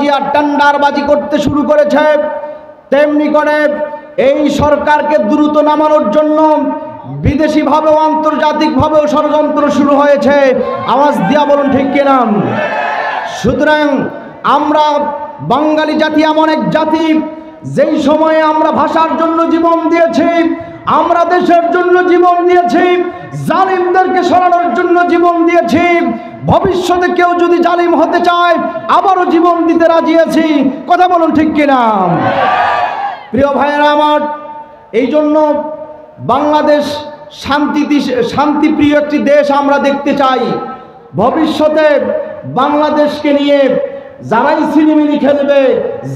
দিয়া টেন্ডারবাজি করতে শুরু করেছে, তেমনি করে এই সরকারকে দ্রুত নামানোর জন্য বিদেশিভাবেও আন্তর্জাতিকভাবেও ষড়যন্ত্র শুরু হয়েছে। আওয়াজ দিয়া বলুন ঠিক কিনা? সুতরাং আমরা বাঙালি জাতি এমন এক জাতি, যেই সময়ে আমরা ভাষার জন্য জীবন দিয়েছি, আমরা দেশের জন্য জীবন দিয়েছি, জালিমদেরকে সরানোর জন্য জীবন দিয়েছি, ভবিষ্যতে কেউ যদি জালিম হতে চায় আবারও জীবন দিতে রাজি আছি। কথা বলুন ঠিক কিনা? প্রিয় ভাইয়েরা আমার, এই জন্য বাংলাদেশ শান্তিপ্রিয় একটি দেশ আমরা দেখতে চাই। ভবিষ্যতে বাংলাদেশকে নিয়ে যারাই ছিনিমিনি খেলবে,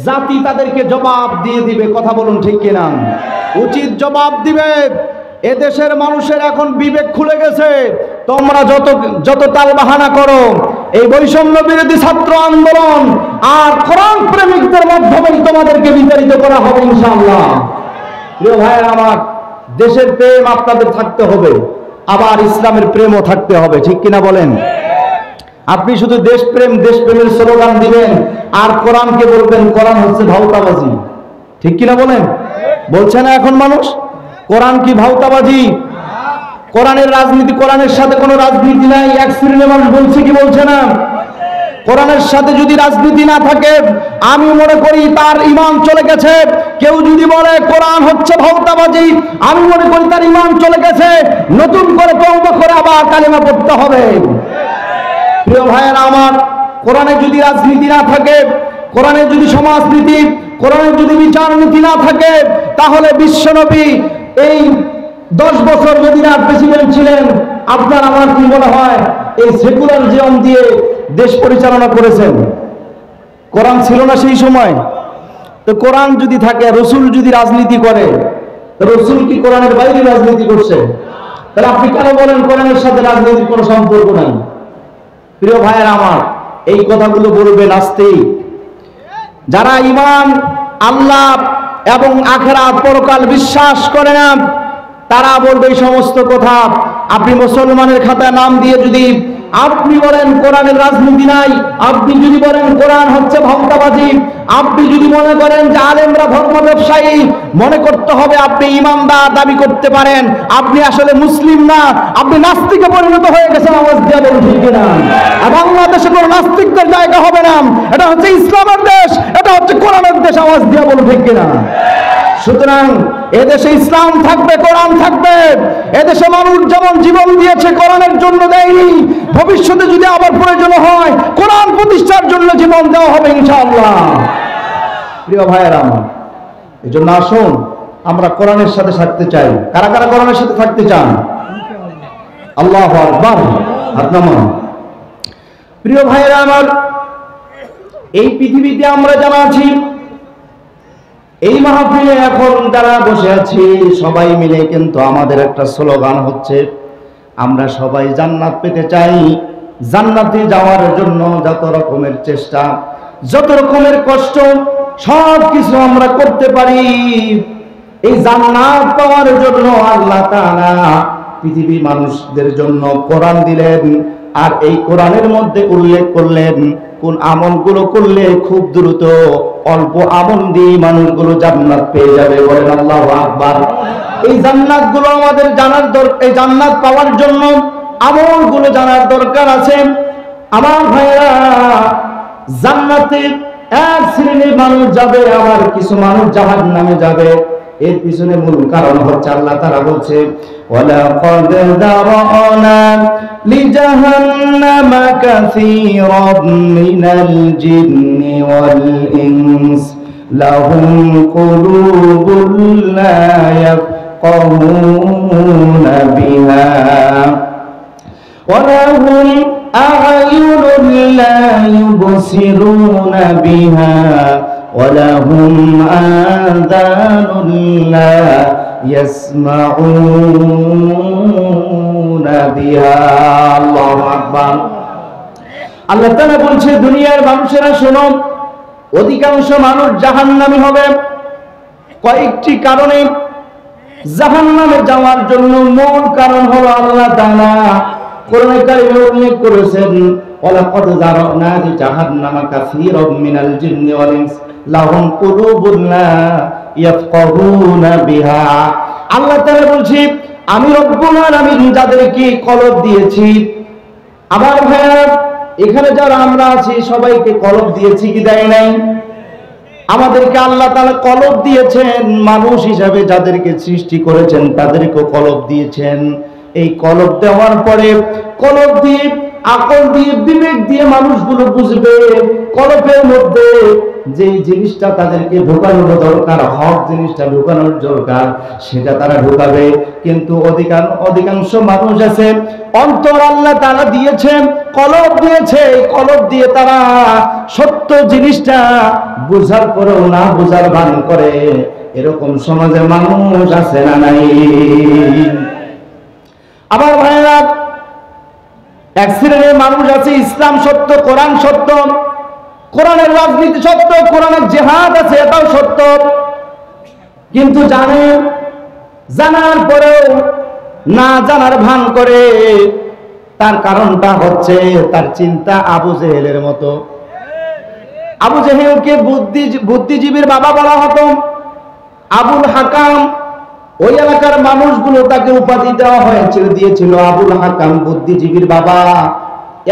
জাতি তাদেরকে জবাব দিয়ে দিবে। কথা বলুন ঠিক কিনা? উচিত জবাব দিবে। এদেশের মানুষের এখন বিবেক খুলে গেছে। তোমরা যত তালবাহানা করো, এই বৈষম্য বিরোধী ছাত্র আন্দোলন আর কোরআন প্রেমিকদের মাধ্যমে তোমাদেরকে বিতাড়িত করা হবে ইনশাআল্লাহ। প্রিয় ভাইয়েরা আমার, দেশের প্রেম আপনাদের থাকতে হবে, আবার ইসলামের প্রেমও থাকতে হবে। ঠিক কিনা বলেন? আপনি শুধু দেশপ্রেমের স্লোগান দিবেন আর কোরআনকে বলবেন কোরআন হচ্ছে ভাউতাবাজি। ঠিক কিনা বলেন? বলছে না এখন মানুষ কোরআন কি ভাউতাবাজি? কোরআনের রাজনীতি, কোরআনের সাথে কোনো রাজনীতি নাই, এক শ্রেণীর মানুষ বলছে কি বলছে না? কোরআনের সাথে যদি রাজনীতি না থাকে, আমি মনে করি তার ঈমান চলে গেছে। কেউ যদি বলে কোরআন হচ্ছে ভাউতাবাজি, আমি মনে করি তার ঈমান চলে গেছে। নতুন করে তওবা করে আবার কালিমা পড়তে হবে। প্রিয় ভাইয়েরা আমার, কোরআনে যদি রাজনীতি না থাকে, কোরআনে যদি সমাজনীতি, কোরআনে যদি বিচার নীতি না থাকে, তাহলে বিশ্বনবী এই 10 বছর মদিনার প্রেসিডেন্ট ছিলেন। আপনার আমার কি মনে হয় এই সেকুলার জীবন দিয়ে দেশ পরিচালনা করেছেন? কোরআন ছিল না সেই সময়? তো কোরআন যদি থাকে, রসুল যদি রাজনীতি করে, রসুল কি কোরআনের বাইরে রাজনীতি করছে? তাহলে আপনি কেন বলেন কোরআনের সাথে রাজনীতির কোনো সম্পর্ক নাই? প্রিয় ভাইয়েরা আমার, এই কথাগুলো বলবে নাস্তিক, যারা ঈমান, আল্লাহ এবং আখিরাত পরকাল বিশ্বাস করে না, তারা বলবে এই সমস্ত কথা। আপনি মুসলমানের খাতায় নাম দিয়ে যদি আপনি বলেন কোরআনের রাজনীতি নাই, আপনি যদি বলেন কোরআন হচ্ছে ভাউতাবাজি, আপনি যদি মনে করেন যে আলেমরা ধর্ম ব্যবসায়ী, মনে করতে হবে আপনি ইমানদার দাবি করতে পারেন, আপনি আসলে মুসলিম না, আপনি নাস্তিকে পরিণত হয়ে গেছেন। আওয়াজ দিয়ে বলুন ঠিক কিনা? বাংলাদেশে কোনো নাস্তিকদের জায়গা হবে না। এটা হচ্ছে ইসলামের দেশ, এটা হচ্ছে কোরআনের দেশ। আওয়াজ দিয়ে বলুন ঠিক কিনা? সুতরাং এদেশে ইসলাম থাকবে, কোরআন থাকবে। এদেশে মানুষ যেমন জীবন দিয়েছে কোরআনের জন্য দেয়নি, ভবিষ্যতে যদি আবার প্রয়োজন হয় কোরআন প্রতিষ্ঠার জন্য জীবন দেওয়া হবে ইনশাআল্লাহ। প্রিয় ভাইয়েরা আমার, এই জন্য আসুন আমরা কোরআনের সাথে থাকতে চাই। কারা কারা কোরআনের সাথে থাকতে চান? আল্লাহু আকবার, হাত নামান। প্রিয় ভাইয়েরা আমার, এই পৃথিবীতে আমরা যারা আছি, এই মাহফিলে এখন যারা বসে আছি, সবাই মিলে কিন্তু আমাদের একটা স্লোগান হচ্ছে, আমরা সবাই জান্নাত পেতে চাই। জান্নাতে যাওয়ার জন্য যত রকমের চেষ্টা, যত রকমের কষ্ট, সব কিছু আমরা করতে পারি। এই জান্নাত পাওয়ার জন্য আল্লাহ তাআলা পৃথিবীর মানুষদের জন্য কোরআন দিলেন, আর এই কোরআনের মধ্যে উল্লেখ করলেন কোন আমলগুলো করলে খুব দ্রুত অল্প আমল দিয়ে মানুষগুলো জান্নাত পেয়ে যাবে। বলেন আল্লাহু আকবার। এই জান্নাতগুলো আমাদের জানার দরকার। এই জান্নাত পাওয়ার জন্য আমলগুলো জানার দরকার আছে। আমার ভাইরা, জান্নাতে এক শ্রেণীর মানুষ যাবে, আবার কিছু মানুষ জাহান্নামে যাবে। এর পিছনে মূল কারণ হচ্ছে আল্লাহ তাআলা বলছে, ওয়ালাকাদ যারানা লিজাহান্নামা কাসীরাম মিনাল জিন্নি ওয়াল ইনস লাহুম কুলুবুন লা ইয়াফকাহুনা বিহা ওয়া লাহুম আ'য়ুনুন লা ইউবসিরুনা বিহা وَلَهُمْ آذَانٌ لَا يَسْمَعُونَ بِهَا। আল্লাহু আকবার। আল্লাহ তাআলা বলছে, দুনিয়ার মানুষেরা শোনো, অধিকাংশ মানুষ জাহান্নামী হবে। কয়েকটি কারণে জাহান্নামে যাওয়ার জন্য মূল কারণ হলো আল্লাহ তাআলা কোরআনে কারিমে উল্লেখ করেছেন, ওয়ালাকাদ যারানা লিজাহান্নামা কাসীরাম মিনাল জিন্নি ওয়াল ইনস লাহুম কুলুবুন লা ইয়াফকাহুনা বিহা। আল্লাহ তাআলা বলছি, আমি রব্বুল আলামিন যাদেরকে কলব দিয়েছি। আবার ভাইরা, এখানে যারা আমরা আছি সবাইকে কলব দিয়েছি কি দেয় নাই? আমাদেরকে আল্লাহ তাআলা কলব দিয়েছেন, মানুষ হিসাবে যাদেরকে সৃষ্টি করেছেন তাদেরকে কলব দিয়েছেন। এই কলব দেওয়ার পরে কলব দিয়ে, আকল দিয়ে, বিবেক দিয়ে মানুষগুলো বুঝবে কলবের মধ্যে যে জিনিসটা তাদেরকে ঢোকানোর দরকার, হক জিনিসটা ঢোকানোর দরকার, সেটা তারা ঢোকাবে। কিন্তু অধিকাংশ মানুষ আছে, অন্তর আল্লাহ তাআলা দিয়েছেন, কলব দিয়েছে, কলব দিয়ে তারা সত্য জিনিসটা বুঝার পরেও না বুঝার ভান করে। এরকম সমাজে মানুষ আছে না নাই? আবার ভাইরা, এক শ্রেণীর মানুষ আছে, ইসলাম সত্য, কোরআন সত্য, কোরআনের রাজনীতি সত্য, কোরআনের জিহাদ আছে এটাও সত্য, কিন্তু জানার পরেও না জানার ভান করে। তার কারণটা হচ্ছে তার চিন্তা আবু জেহেলের মতো। আবু জেহেলকে বুদ্ধিজীবীর বাবা বলা হতো, আবুল হাকাম। ওই এলাকার মানুষগুলো তাকে উপাধি দেওয়া হয়েছিল, দিয়েছিল আবুল হাকাম, বুদ্ধিজীবীর বাবা।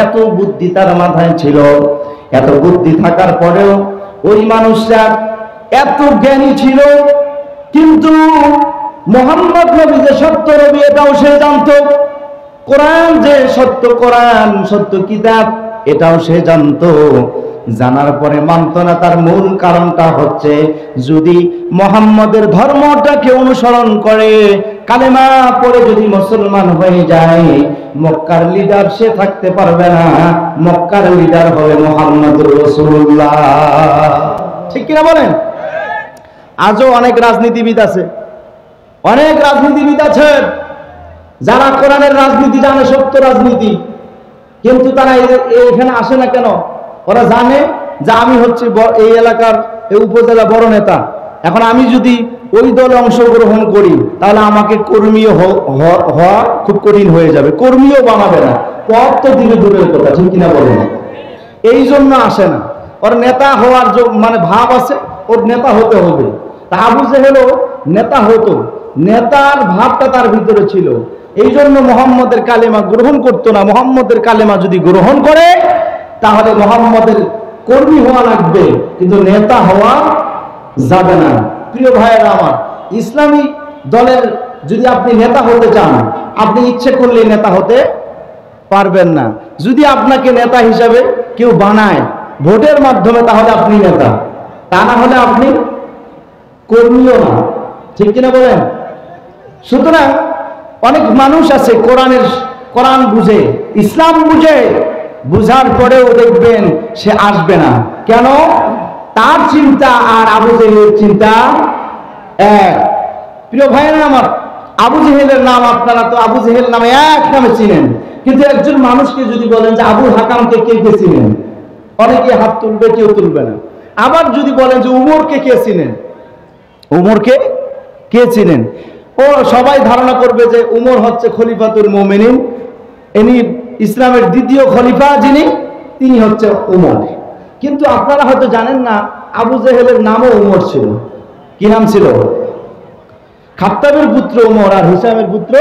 এত বুদ্ধি তার মাথায় ছিল। এত বুদ্ধি থাকার পরেও ওই মানুষটা এত জ্ঞানী ছিল, কিন্তু মুহাম্মদ নবী যে সত্য নবী এটাও সে জানতো। কোরআন যে সত্য, কোরআন সত্য কিতাব এটাও সে জানতো। জানার পরে মানত না। তার মূল কারণটা হচ্ছে, যদি মুহাম্মদের ধর্মটাকে অনুসরণ করে, কালেমা পড়ে যদি মুসলমান হয়ে যায়, মক্কার লিডার সে থাকতে পারবে না, মক্কার লিডার হবে মুহাম্মদুর রাসূলুল্লাহ। ঠিক কিনা বলেন? আজও অনেক রাজনীতিবিদ আছে, অনেক রাজনীতিবিদ আছে যারা কোরআনের রাজনীতি জানে, সত্য রাজনীতি, কিন্তু তারা এখানে আসে না কেন? ওরা জানে যে আমি হচ্ছে এই এলাকার, এই উপজেলা বড় নেতা। এখন আমি যদি ওই দলে অংশগ্রহণ করি তাহলে আমাকে কর্মীও হওয়া খুব কঠিন হয়ে যাবে, কর্মীও বানাবে না, পথ তো দিবে দূরের কথা। ঠিক কিনা বলেন? এই জন্য আসে না। ওর নেতা হওয়ার মানে ভাব আছে, ওর নেতা হতে হবে। তা আবু জেহেলও নেতা হতো, নেতার ভাবটা তার ভিতরে ছিল। এই জন্য মুহাম্মদের কালেমা গ্রহণ করতো না। মুহাম্মদের কালেমা যদি গ্রহণ করে তাহলে মুহাম্মদের কর্মী হওয়া লাগবে, কিন্তু নেতা হওয়া যাবে না। প্রিয় ভাইয়েরা আমার, ইসলামী দলের যদি আপনি নেতা হতে চান, আপনি ইচ্ছে করলে নেতা হতে পারবেন না। যদি আপনাকে নেতা হিসাবে কেউ বানায় ভোটের মাধ্যমে, তাহলে আপনি নেতা, তা না হলে আপনি কর্মীও না। ঠিক কিনা বলেন? সুতরাং অনেক মানুষ আছে কোরআন বুঝে, ইসলাম বুঝে, বুঝার পরেও দেখবেন সে আসবে না। কেন? তার চিন্তা আর আবু জেহেলের চিন্তা এক। প্রিয় ভাইয়েরা আমার, আবু জেহেলের নাম আপনারা তো আবু জেহেল নামে এক নামে চিনেন, কিন্তু একজন মানুষকে যদি বলেন যে আবুল হাকামকে কে কে চিনেন, অনেকে হাত তুলবে, কেউ তুলবে না। আবার যদি বলেন যে উমরকে কে চিনেন, উমরকে কে চিনেন, ও সবাই ধারণা করবে যে উমর হচ্ছে খলিফাতুল মুমিনিন, ইনি ইসলামের দ্বিতীয় খলিফা যিনি, তিনি হচ্ছে উমর। কিন্তু আপনারা হয়তো জানেন না, আবু জেহেলের নামও উমর ছিল। কি নাম ছিল? খাত্তাবের পুত্র উমর আর হিশামের পুত্র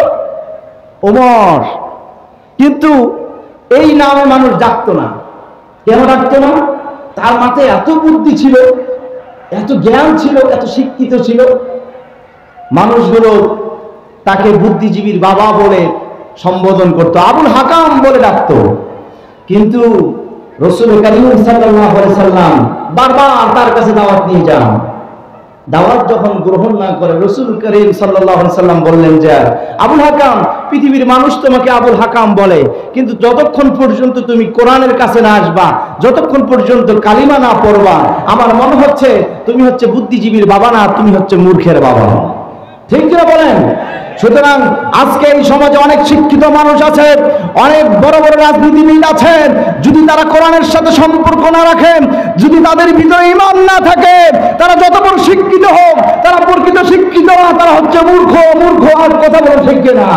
উমর। কিন্তু এই নামে মানুষ ডাকতো না। কেন ডাকতো না? তার মাথায় এত বুদ্ধি ছিল, এত জ্ঞান ছিল, এত শিক্ষিত ছিল, মানুষগুলো তাকে বুদ্ধিজীবীর বাবা বলে সম্বোধন করত, আবুল হাকাম বলে ডাকতো। কিন্তু রাসূল কারীম সাল্লাল্লাহু আলাইহি সাল্লাম বারবার তার কাছে দাওয়াত নিয়ে যান। দাওয়াত যখন গ্রহণ না করে, রাসূল কারীম সাল্লাল্লাহু আলাইহি সাল্লাম বললেন যে আবুল হাকাম, পৃথিবীর মানুষ তোমাকে আবুল হাকাম বলে, কিন্তু যতক্ষণ পর্যন্ত তুমি কোরআনের কাছে না আসবা, যতক্ষণ পর্যন্ত কালিমা না পড়বা, আমার মনে হচ্ছে তুমি হচ্ছে বুদ্ধিজীবীর বাবা না, তুমি হচ্ছে মূর্খের বাবা। ঠিক কিনা বলেন? সুতরাং আজকে এই সমাজে অনেক শিক্ষিত মানুষ আছে, অনেক বড় বড় রাজনীতিবিদ আছেন, যদি তারা কোরআনের সাথে সম্পর্ক না রাখেন, যদি তাদের ভিতরে ঈমান না থাকে, তারা যত বড় শিক্ষিত হোক, তারা প্রকৃত শিক্ষিত না, তারা হচ্ছে মূর্খ। আর কথা বলে ঠিক কিনা?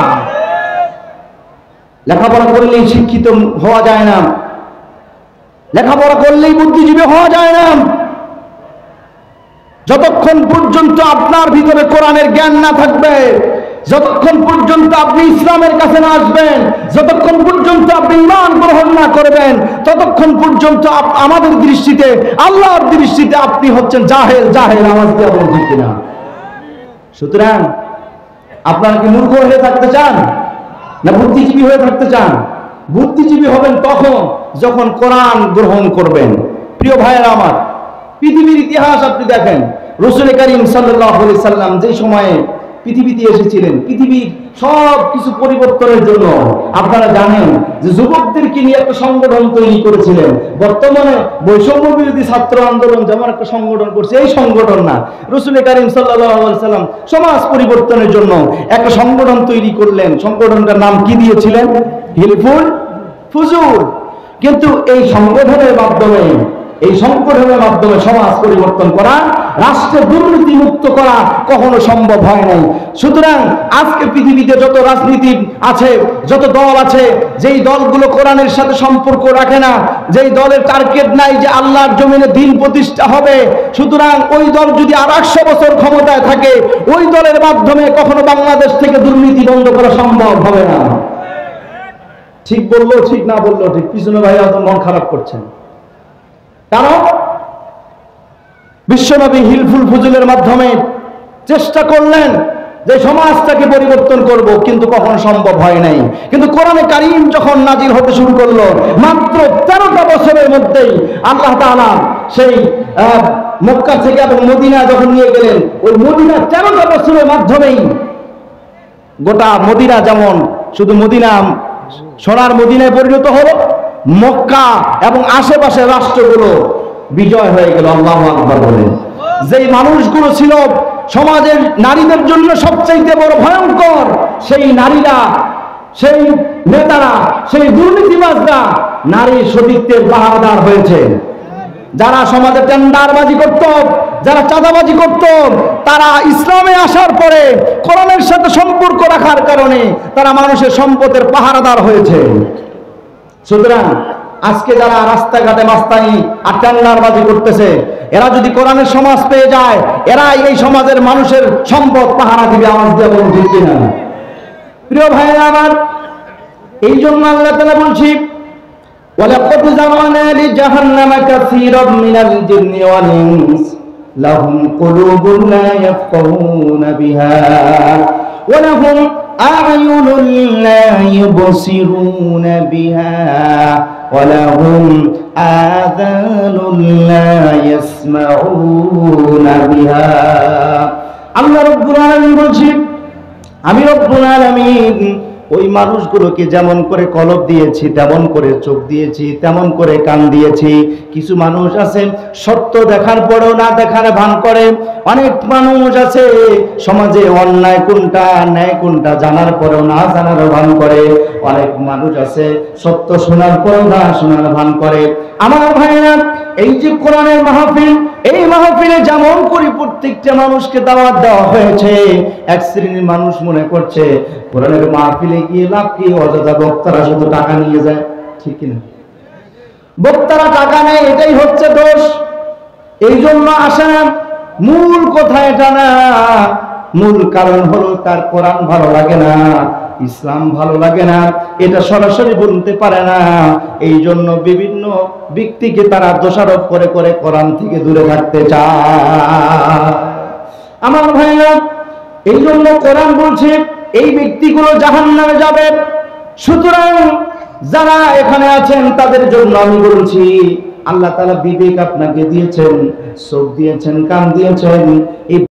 লেখাপড়া করলেই শিক্ষিত হওয়া যায় না, লেখাপড়া করলেই বুদ্ধিজীবী হওয়া যায় না। যতক্ষণ পর্যন্ত আপনার ভিতরে কোরআনের জ্ঞান না থাকবে, যতক্ষণ পর্যন্ত আপনি ইসলামের কাছে না আসবেন, যতক্ষণ পর্যন্ত আপনি ঈমান গ্রহণ না করবেন, ততক্ষণ পর্যন্ত আমাদের দৃষ্টিতে, আল্লাহর দৃষ্টিতে আপনি হচ্ছেন জাহেল। জাহেল আওয়াজ দিয়ে বলুন ঠিক কিনা? সুতরাং আপনারা কি মূর্খ হয়ে থাকতে চান না বুদ্ধিজীবী হয়ে থাকতে চান? বুদ্ধিজীবী হবেন তখন যখন কোরআন গ্রহণ করবেন। প্রিয় ভাইয়েরা আমার, পৃথিবীর ইতিহাস আপনি দেখেন, রাসূল করিম সাল্লাল্লাহু আলাইহি সাল্লাম যে সময়ে পৃথিবীতে এসেছিলেন, পৃথিবীর সব কিছু পরিবর্তনের জন্য আপনারা জানেন যে যুবকদেরকে নিয়ে একটা সংগঠন তৈরি করেছিলেন। বর্তমানে বৈষম্য বিরোধী ছাত্র আন্দোলন যেমন একটা সংগঠন করছে, এই সংগঠন না, রাসূল করিম সাল্লাল্লাহু আলাইহি সাল্লাম সমাজ পরিবর্তনের জন্য একটা সংগঠন তৈরি করলেন। সংগঠনটার নাম কি দিয়েছিলেন? হিলফুল ফুজুল। কিন্তু এই সংগঠনের মাধ্যমে সমাজ পরিবর্তন করা, রাষ্ট্রে দুর্নীতি মুক্ত করা কখনো সম্ভব হয় নাই। সুতরাং আজকে পৃথিবীতে যত রাজনীতি আছে, যত দল আছে, যেই দলগুলো কোরআনের সাথে সম্পর্ক রাখে না, যেই দলের টার্গেট নাই যে আল্লাহর জমিনে দ্বীন প্রতিষ্ঠা হবে, সুতরাং ওই দল যদি আর 100 বছর ক্ষমতায় থাকে, ওই দলের মাধ্যমে কখনো বাংলাদেশ থেকে দুর্নীতি বন্ধ করা সম্ভব হবে না। ঠিক বললো ঠিক, না বললো ঠিক, পিছনে ভাই অত মন খারাপ করছেন। কারণ বিশ্বনবী হিলফুল ফুজুলের মাধ্যমে চেষ্টা করলেন যে সমাজটাকে পরিবর্তন করব, কিন্তু কখনো সম্ভব হয় নাই। কিন্তু কোরআনে কারীম যখন নাজিল হতে শুরু করলো, মাত্র 13টা বছরের মধ্যেই আল্লাহ তাআলা সেই মক্কা থেকে এবং মদিনা যখন নিয়ে গেলেন, ওই মদিনা 13টা বছরের মাধ্যমেই গোটা মদিনা, যেমন শুধু মদিনা সোনার মদিনায় পরিণত হলো, মক্কা এবং আশেপাশের রাষ্ট্রগুলো বিজয় হয়ে গেল। আল্লাহু আকবার বলেন। যেই মানুষগুলো ছিল সমাজের নারীদের জন্য সবচেয়ে বড় ভয়ঙ্কর, সেই নারীরা, সেই নেতারা, সেই দুর্নীতিবাজরা নারীর সতীত্বের পাহারাদার হয়েছে। যারা সমাজে টেন্ডারবাজি করত, যারা চাঁদাবাজি করত, তারা ইসলামে আসার পরে কোরআনের সাথে সম্পর্ক রাখার কারণে তারা মানুষের সম্পদের পাহারাদার হয়েছে। সুতরাং আজকে যারা রাস্তাঘাটে মাস্তানি আর টেন্ডারবাজি করতেছে, এরা যদি কোরআনের সমাজ পেয়ে যায়, এরাই এই সমাজের মানুষের সম্পদ পাহারা দিবে। আওয়াজ দিয়ে বলুন ঠিক কিনা? প্রিয় ভাইরা আমার, এই জন্য আল্লাহ তাআলা বলছি, ওয়ালাকাদ যারানা লিজাহান্নামা কাসীরাম মিনাল জিন্নি ওয়াল ইনস লাহুম কুলুবুন লা ইয়াফকাহুনা বিহা ওয়া লাহুম আ'য়ুনুন লা ইউবসিরুনা বিহা ওয়া লাহুম আযানুন লা ইয়াসমাউনা বিহা। আল্লাহ রাব্বুল আলামিন বলছেন, আমি রব্বুল আলামিন ওই মানুষগুলোকে যেমন করে কলব দিয়েছি, তেমন করে চোখ দিয়েছি, তেমন করে কান দিয়েছি। কিছু মানুষ আছে সত্য দেখার পরেও না দেখার ভান করে। অনেক মানুষ আছে সমাজে অন্যায় কোনটা ন্যায় কোনটা জানার পরেও না জানার ভান করে। অনেক মানুষ আছে সত্য শোনার পরেও না শোনার ভান করে। আমার ভাইরা, এই যে কোরআনের মাহফিল, এই মাহফিলে যেমন করে প্রত্যেকটা মানুষকে দাওয়াত দেওয়া হয়েছে, এক শ্রেণীর মানুষ মনে করছে কোরআনের মাহফিলে গিয়ে লাভ কি, অযথা বক্তারা শুধু টাকা নিয়ে যায়। ঠিক কিনা? বক্তারা টাকা নেয়, এটাই হচ্ছে দোষ। এই জন্য আসে না। মূল কথা এটা না, মূল কারণ হলো তার কোরআন ভালো লাগে না, ইসলাম ভালো লাগে না, এটা সরাসরি বলতে পারে না। এই জন্য বিভিন্ন ব্যক্তিকে তারা দোষারোপ করে করে কোরআন থেকে দূরে থাকতে চায়। আমার ভাইরা, এই জন্য কোরআন বলছে এই ব্যক্তিগুলো জাহান্নামে যাবে। সুতরাং যারা এখানে আছেন তাদের জন্য আমি বলছি, আল্লাহ তাআলা বিবেক আপনাকে দিয়েছেন, চোখ দিয়েছেন, কান দিয়েছেন, এই